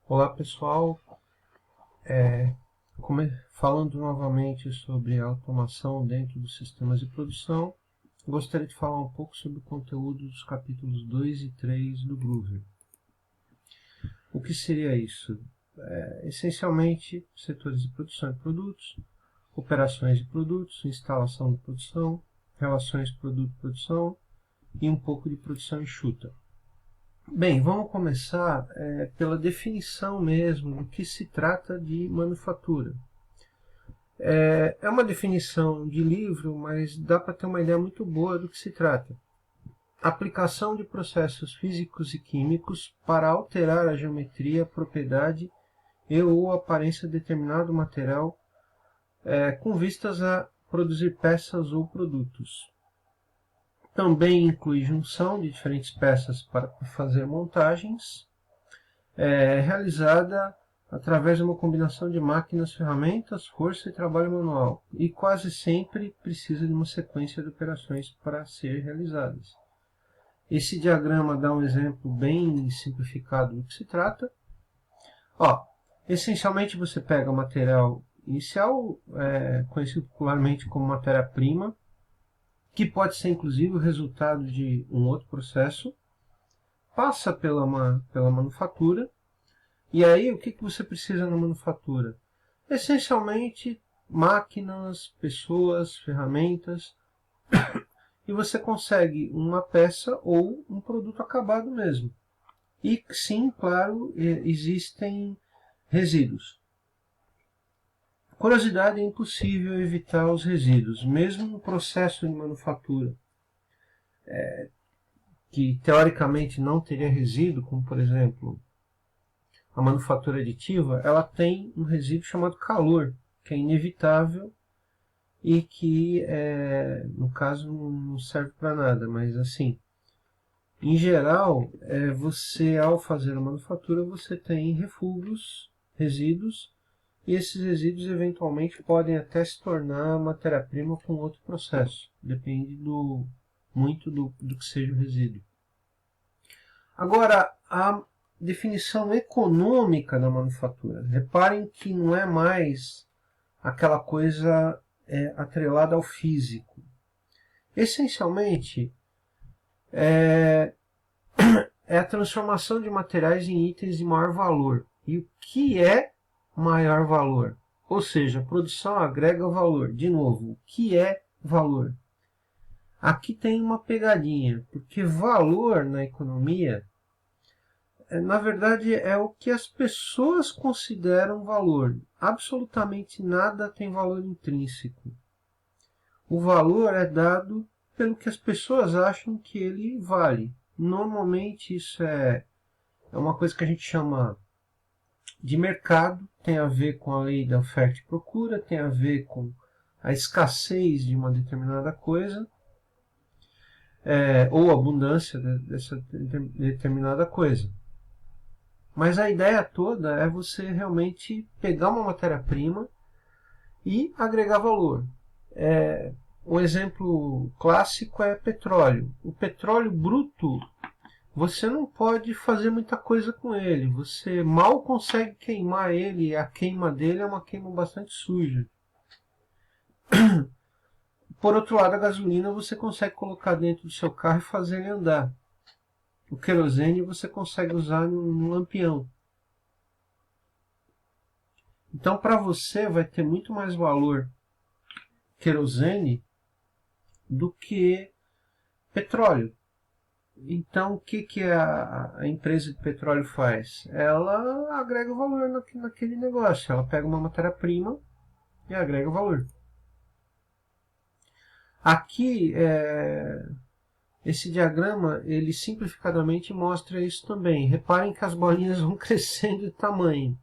Olá pessoal, falando novamente sobre automação dentro dos sistemas de produção, gostaria de falar um pouco sobre o conteúdo dos capítulos 2 e 3 do Groover. O que seria isso? Essencialmente, setores de produção e produtos, operações de produtos, instalação de produção, relações produto-produção e um pouco de produção enxuta. Bem, vamos começar pela definição mesmo do que se trata de manufatura. É uma definição de livro, mas dá para ter uma ideia muito boa do que se trata. Aplicação de processos físicos e químicos para alterar a geometria, propriedade e ou aparência de determinado material com vistas a produzir peças ou produtos. Também inclui junção de diferentes peças para fazer montagens, realizada através de uma combinação de máquinas, ferramentas, força e trabalho manual, e quase sempre precisa de uma sequência de operações para ser realizadas. Esse diagrama dá um exemplo bem simplificado do que se trata. Essencialmente você pega o material inicial, conhecido popularmente como matéria-prima, que pode ser inclusive o resultado de um outro processo, passa pela manufatura, e aí o que você precisa na manufatura? Essencialmente máquinas, pessoas, ferramentas, e você consegue uma peça ou um produto acabado mesmo. E sim, claro, existem resíduos. Curiosidade, é impossível evitar os resíduos, mesmo no processo de manufatura, que teoricamente não teria resíduo, como por exemplo a manufatura aditiva, ela tem um resíduo chamado calor, que é inevitável e que, no caso, não serve para nada, mas assim, em geral, você ao fazer a manufatura, você tem refúgios, resíduos, e esses resíduos eventualmente podem até se tornar matéria-prima com outro processo. Depende muito do que seja o resíduo. Agora, a definição econômica da manufatura. Reparem que não é mais aquela coisa atrelada ao físico. Essencialmente, é a transformação de materiais em itens de maior valor. E o que é maior valor? Ou seja, a produção agrega valor. De novo, o que é valor? Aqui tem uma pegadinha, porque valor na economia, na verdade, é o que as pessoas consideram valor. Absolutamente nada tem valor intrínseco. O valor é dado pelo que as pessoas acham que ele vale. Normalmente isso é uma coisa que a gente chama de mercado, tem a ver com a lei da oferta e procura, tem a ver com a escassez de uma determinada coisa, ou abundância dessa determinada coisa. Mas a ideia toda é você realmente pegar uma matéria-prima e agregar valor. Um exemplo clássico é petróleo. O petróleo bruto, você não pode fazer muita coisa com ele. Você mal consegue queimar ele, e a queima dele é uma queima bastante suja. Por outro lado, a gasolina você consegue colocar dentro do seu carro e fazer ele andar. O querosene você consegue usar num lampião. Então, para você, vai ter muito mais valor querosene do que petróleo. Então, o que a empresa de petróleo faz? Ela agrega valor naquele negócio. Ela pega uma matéria-prima e agrega valor. Aqui, esse diagrama, ele simplificadamente mostra isso também. Reparem que as bolinhas vão crescendo de tamanho.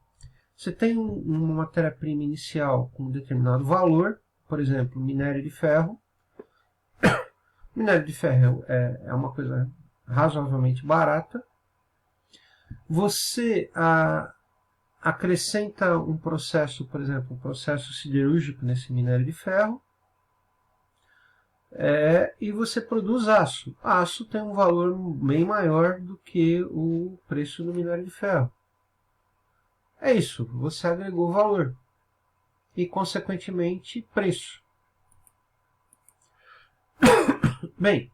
Você tem uma matéria-prima inicial com um determinado valor, por exemplo, minério de ferro. Minério de ferro é uma coisa razoavelmente barata. Você acrescenta um processo, por exemplo, um processo siderúrgico nesse minério de ferro, e você produz aço. Aço tem um valor bem maior do que o preço do minério de ferro. É isso, você agregou valor e, consequentemente, preço. Bem,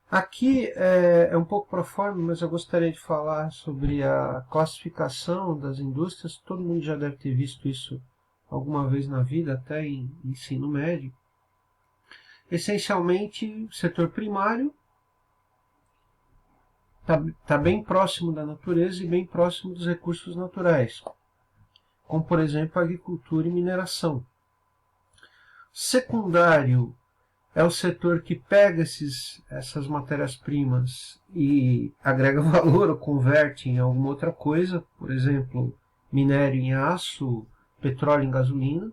aqui é um pouco pro forma, mas eu gostaria de falar sobre a classificação das indústrias. Todo mundo já deve ter visto isso alguma vez na vida, até em ensino médio. Essencialmente, setor primário está bem próximo da natureza e bem próximo dos recursos naturais, como, por exemplo, agricultura e mineração. Secundário é o setor que pega essas matérias-primas e agrega valor ou converte em alguma outra coisa, por exemplo, minério em aço, petróleo em gasolina,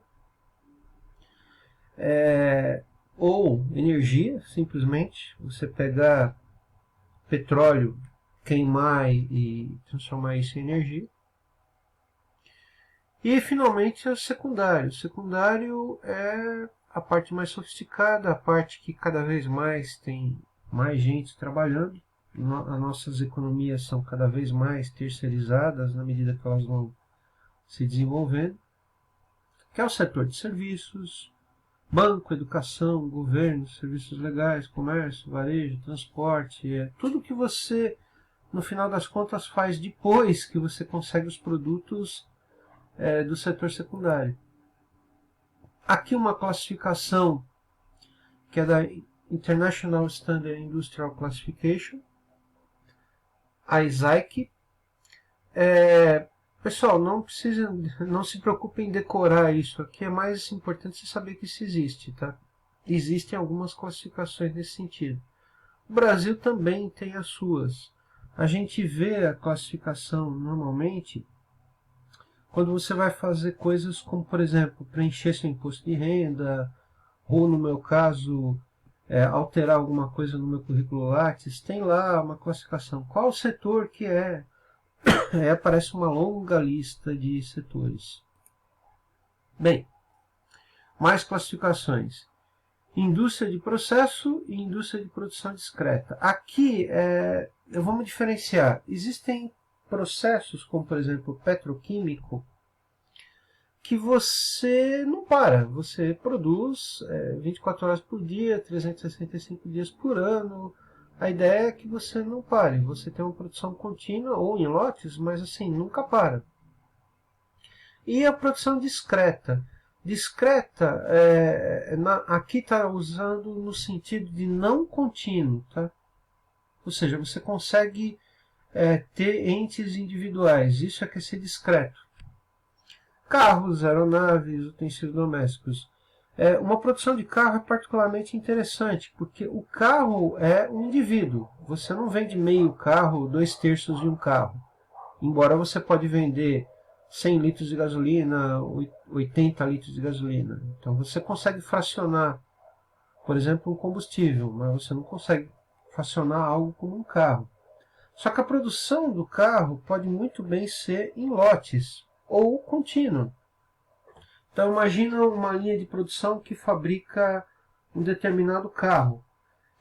ou energia, simplesmente, você pegar petróleo, queimar e transformar isso em energia. E, finalmente, é o secundário. O secundário é a parte mais sofisticada, a parte que cada vez mais tem mais gente trabalhando. As nossas economias são cada vez mais terceirizadas na medida que elas vão se desenvolvendo, que é o setor de serviços, banco, educação, governo, serviços legais, comércio, varejo, transporte, tudo que você, no final das contas, faz depois que você consegue os produtos do setor secundário. Aqui uma classificação que é da International Standard Industrial Classification, a ISAIC. Pessoal, não se preocupem em decorar isso aqui, é mais importante você saber que isso existe, tá? Existem algumas classificações nesse sentido. O Brasil também tem as suas. A gente vê a classificação normalmente quando você vai fazer coisas como, por exemplo, preencher seu imposto de renda, ou no meu caso, alterar alguma coisa no meu currículo Lattes, tem lá uma classificação. Qual o setor que é? Aparece uma longa lista de setores. Bem, mais classificações. Indústria de processo e indústria de produção discreta. Aqui, vamos diferenciar. Existem processos, como por exemplo petroquímico, que você não para. Você produz 24 horas por dia, 365 dias por ano. A ideia é que você não pare. Você tem uma produção contínua ou em lotes, mas assim, nunca para. E a produção discreta. Discreta, aqui está usando no sentido de não contínuo. Tá? Ou seja, você consegue ter entes individuais. Isso é que é ser discreto. Carros, aeronaves, utensílios domésticos. Uma produção de carro é particularmente interessante, porque o carro é um indivíduo. Você não vende meio carro, 2/3 de um carro. Embora você pode vender 100 litros de gasolina, 80 litros de gasolina. Então você consegue fracionar, por exemplo, um combustível, mas você não consegue fracionar algo como um carro. Só que a produção do carro pode muito bem ser em lotes ou contínua. Então imagina uma linha de produção que fabrica um determinado carro.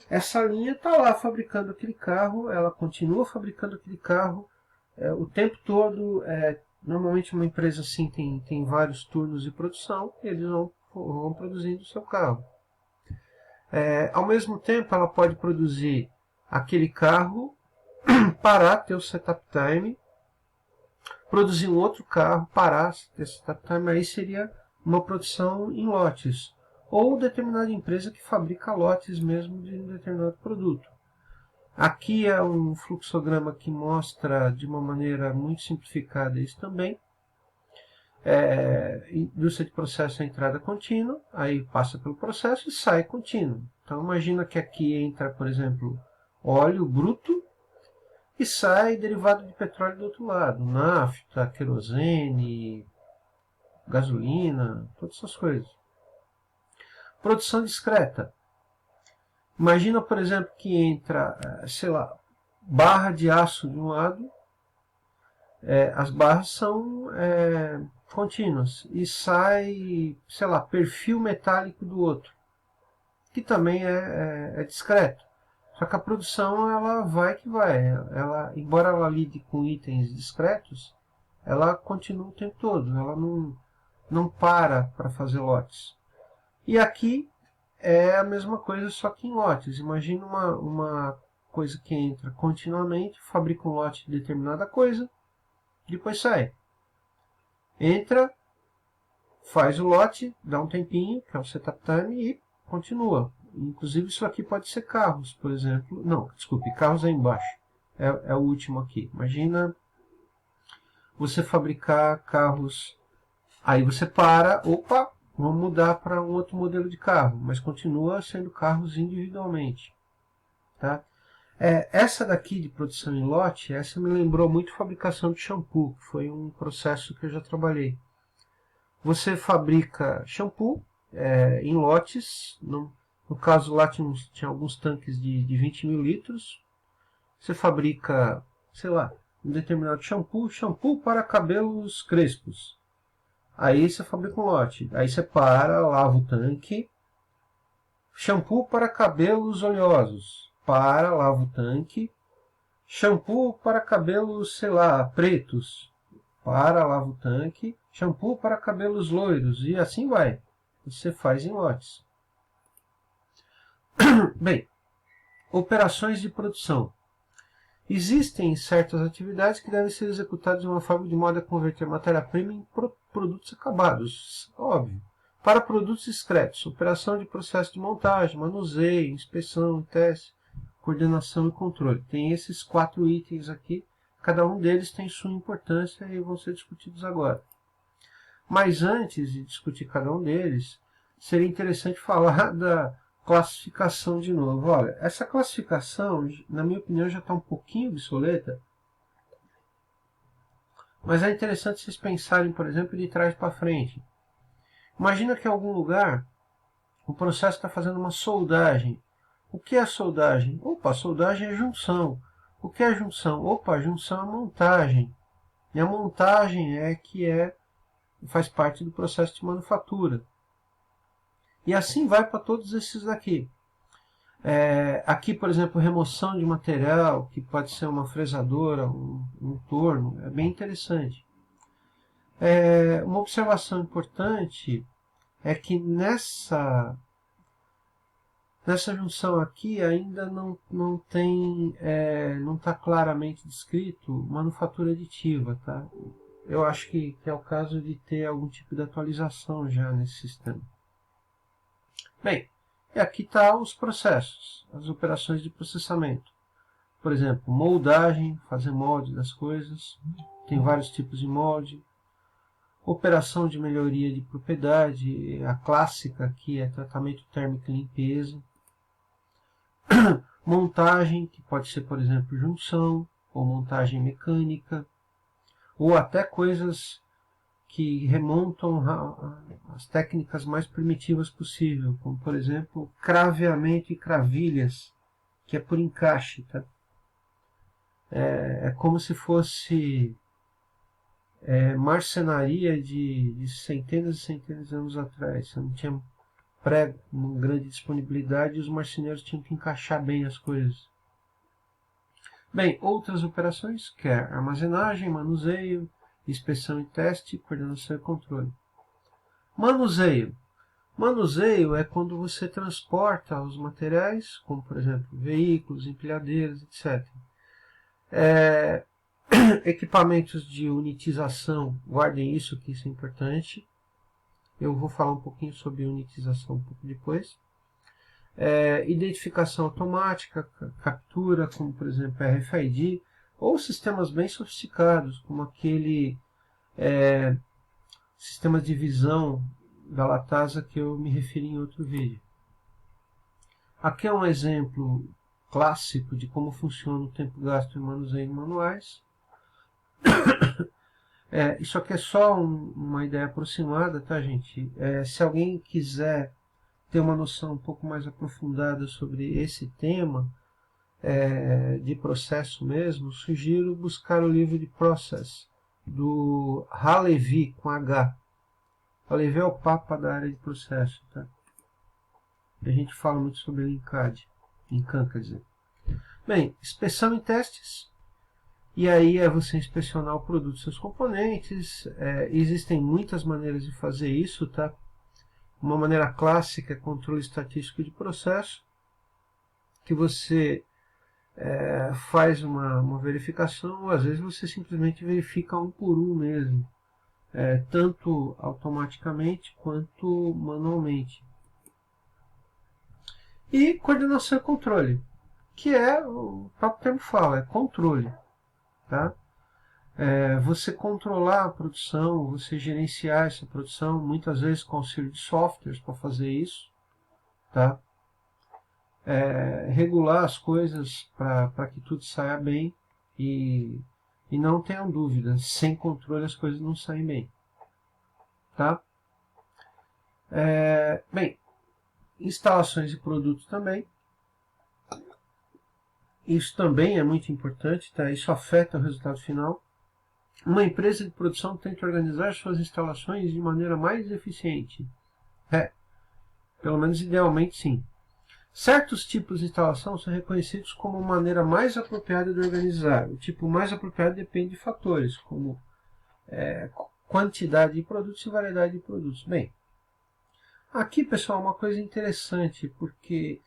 Essa linha está lá fabricando aquele carro, ela continua fabricando aquele carro o tempo todo. Normalmente uma empresa assim tem vários turnos de produção e eles vão produzindo o seu carro. Ao mesmo tempo ela pode produzir aquele carro, parar, ter o setup time, produzir um outro carro, parar, ter setup time, aí seria uma produção em lotes. Ou determinada empresa que fabrica lotes mesmo de um determinado produto. Aqui é um fluxograma que mostra de uma maneira muito simplificada isso também. Indústria de processo é entrada contínua, aí passa pelo processo e sai contínuo. Então imagina que aqui entra, por exemplo, óleo bruto e sai derivado de petróleo do outro lado, nafta, querosene, gasolina, todas essas coisas. Produção discreta. Imagina, por exemplo, que entra, barra de aço de um lado, as barras são contínuas, e sai, perfil metálico do outro, que também é discreto. Só que a produção, ela vai que vai. Embora ela lide com itens discretos, ela continua o tempo todo, ela não para fazer lotes. E aqui é a mesma coisa, só que em lotes. Imagina uma coisa que entra continuamente, fabrica um lote de determinada coisa, depois sai. Entra, faz o lote, dá um tempinho, que é o setup time, e continua. Inclusive isso aqui pode ser carros, por exemplo. Não, desculpe, carros aí embaixo. É o último aqui. Imagina você fabricar carros, aí você para, opa, vamos mudar para um outro modelo de carro, mas continua sendo carros individualmente. Tá? Essa daqui de produção em lote, essa me lembrou muito fabricação de shampoo, que foi um processo que eu já trabalhei. Você fabrica shampoo em lotes, no caso lá tinha alguns tanques de 20 mil litros. Você fabrica, sei lá, um determinado shampoo para cabelos crespos. Aí você fabrica um lote, aí você lava o tanque. Shampoo para cabelos oleosos, lava o tanque. Shampoo para cabelos, sei lá, pretos, lava o tanque. Shampoo para cabelos loiros, e assim vai. Você faz em lotes. Bem, operações de produção. Existem certas atividades que devem ser executadas de uma forma de modo a converter matéria-prima em produtos acabados. Óbvio. Para produtos discretos, operação de processo de montagem, manuseio, inspeção, teste, coordenação e controle. Tem esses 4 itens aqui, cada um deles tem sua importância e vão ser discutidos agora. Mas antes de discutir cada um deles, seria interessante falar da classificação de novo. Olha, essa classificação, na minha opinião, já está um pouquinho obsoleta, mas é interessante vocês pensarem, por exemplo, de trás para frente. Imagina que em algum lugar o processo está fazendo uma soldagem. O que é soldagem? Opa, soldagem é junção. O que é junção? Opa, junção é montagem. E a montagem faz parte do processo de manufatura. E assim vai para todos esses daqui. Aqui, por exemplo, remoção de material, que pode ser uma fresadora, um torno, é bem interessante. Uma observação importante é que nessa junção aqui ainda não está claramente descrito manufatura aditiva, tá? Eu acho que é o caso de ter algum tipo de atualização já nesse sistema. Bem, e aqui está os processos, as operações de processamento. Por exemplo, moldagem, fazer molde das coisas, tem vários tipos de molde. Operação de melhoria de propriedade, a clássica aqui é tratamento térmico e limpeza. Montagem, que pode ser, por exemplo, junção, ou montagem mecânica, ou até coisas que remontam às técnicas mais primitivas possível, como, por exemplo, craveamento e cravilhas, que é por encaixe. Tá? É como se fosse marcenaria de centenas e centenas de anos atrás. Você não tinha prego, uma grande disponibilidade, e os marceneiros tinham que encaixar bem as coisas. Bem, outras operações, que é armazenagem, manuseio, inspeção e teste, coordenação e controle. Manuseio. Manuseio é quando você transporta os materiais, como por exemplo veículos, empilhadeiras, etc. Equipamentos de unitização, guardem isso, que isso é importante. Eu vou falar um pouquinho sobre unitização um pouco depois. Identificação automática, captura, como por exemplo RFID, ou sistemas bem sofisticados, como aquele sistema de visão da Latasa que eu me referi em outro vídeo. Aqui é um exemplo clássico de como funciona o tempo gasto em manuseio manuais. Isso aqui é só uma ideia aproximada, tá, gente? Se alguém quiser ter uma noção um pouco mais aprofundada sobre esse tema, de processo mesmo, sugiro buscar o livro de Process, do Halevi, com H. Halevi é o papa da área de processo, tá? A gente fala muito sobre ele em CAD, em CAM, quer dizer. Bem, inspeção e testes. E aí é você inspecionar o produto e seus componentes. Existem muitas maneiras de fazer isso, tá? Uma maneira clássica é controle estatístico de processo, que você faz uma verificação, ou às vezes você simplesmente verifica um por um mesmo, tanto automaticamente quanto manualmente. E coordenação e controle, que o próprio termo fala, é controle. Tá? Você controlar a produção, você gerenciar essa produção, muitas vezes com auxílio de softwares para fazer isso. Tá? Regular as coisas para que tudo saia bem e não tenham dúvidas, sem controle as coisas não saem bem. Tá? Bem, instalações de produto também. Isso também é muito importante, tá? Isso afeta o resultado final. Uma empresa de produção tem que organizar suas instalações de maneira mais eficiente. Pelo menos idealmente sim. Certos tipos de instalação são reconhecidos como a maneira mais apropriada de organizar. O tipo mais apropriado depende de fatores, como quantidade de produtos e variedade de produtos. Bem, aqui, pessoal, uma coisa interessante, porque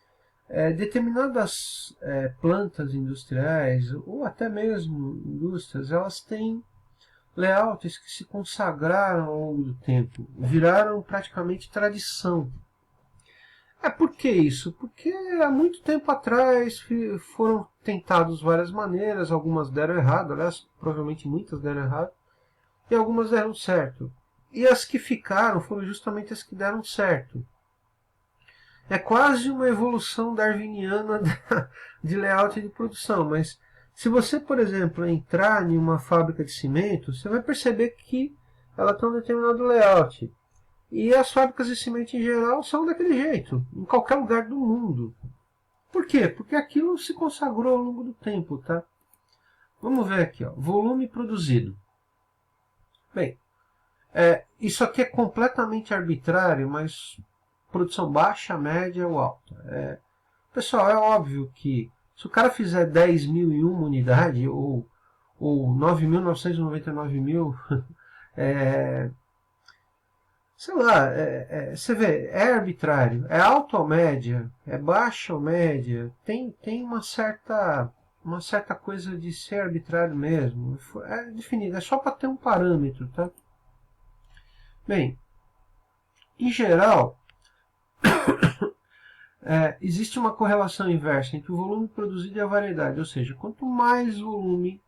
determinadas plantas industriais, ou até mesmo indústrias, elas têm layouts que se consagraram ao longo do tempo, viraram praticamente tradição. Por que isso? Porque há muito tempo atrás foram tentados várias maneiras, algumas deram errado, aliás, provavelmente muitas deram errado, e algumas deram certo. E as que ficaram foram justamente as que deram certo. É quase uma evolução darwiniana de layout de produção, mas se você, por exemplo, entrar em uma fábrica de cimento, você vai perceber que ela tem um determinado layout. E as fábricas de cimento em geral são daquele jeito, em qualquer lugar do mundo. Por quê? Porque aquilo se consagrou ao longo do tempo, tá? Vamos ver aqui, ó, volume produzido. Bem, isso aqui é completamente arbitrário, mas produção baixa, média ou alta. Pessoal, é óbvio que se o cara fizer 10.001 unidade ou 9.999.000, sei lá, você vê, é arbitrário, é alta ou média, é baixa ou média, tem uma certa coisa de ser arbitrário mesmo, é definido, é só para ter um parâmetro, tá? Bem, em geral, existe uma correlação inversa entre o volume produzido e a variedade, ou seja, quanto mais volume,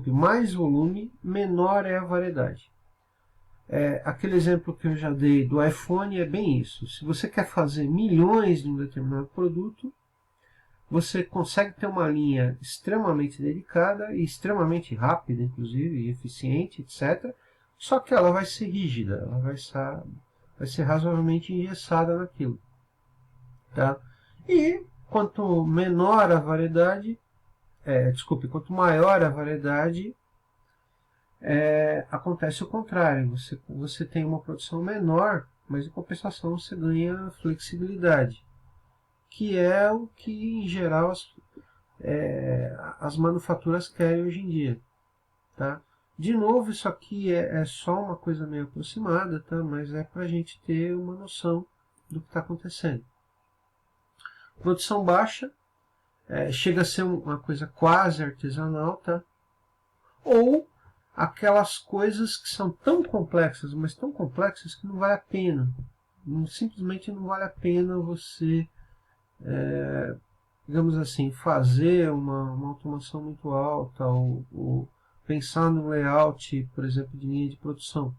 mais volume, menor é a variedade. Aquele exemplo que eu já dei do iPhone é bem isso. Se você quer fazer milhões de um determinado produto, você consegue ter uma linha extremamente delicada e extremamente rápida, inclusive, e eficiente, etc. Só que ela vai ser rígida, ela vai ser razoavelmente engessada naquilo. Tá? E quanto menor a variedade, quanto maior a variedade, acontece o contrário. Você tem uma produção menor, mas em compensação você ganha flexibilidade, que é o que em geral as manufaturas querem hoje em dia. Tá? De novo, isso aqui é só uma coisa meio aproximada, tá? Mas é para a gente ter uma noção do que está acontecendo. Produção baixa, chega a ser uma coisa quase artesanal, tá? Ou aquelas coisas que são tão complexas, mas tão complexas que não vale a pena. Simplesmente não vale a pena você, digamos assim, fazer uma automação muito alta ou pensar no layout, por exemplo, de linha de produção.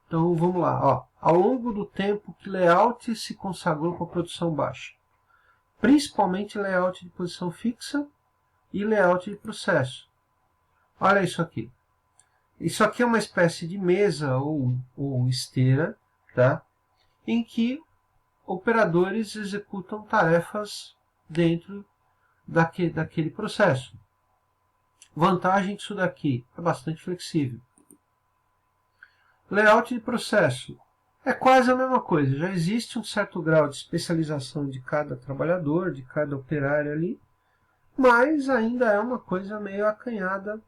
Então vamos lá. Ó. Ao longo do tempo, que layout se consagrou com a produção baixa? Principalmente layout de posição fixa e layout de processo. Olha isso aqui. Isso aqui é uma espécie de mesa ou esteira, tá? Em que operadores executam tarefas dentro daquele processo. Vantagem disso daqui, é bastante flexível. Layout de processo é quase a mesma coisa. Já existe um certo grau de especialização de cada trabalhador, de cada operário ali, mas ainda é uma coisa meio acanhada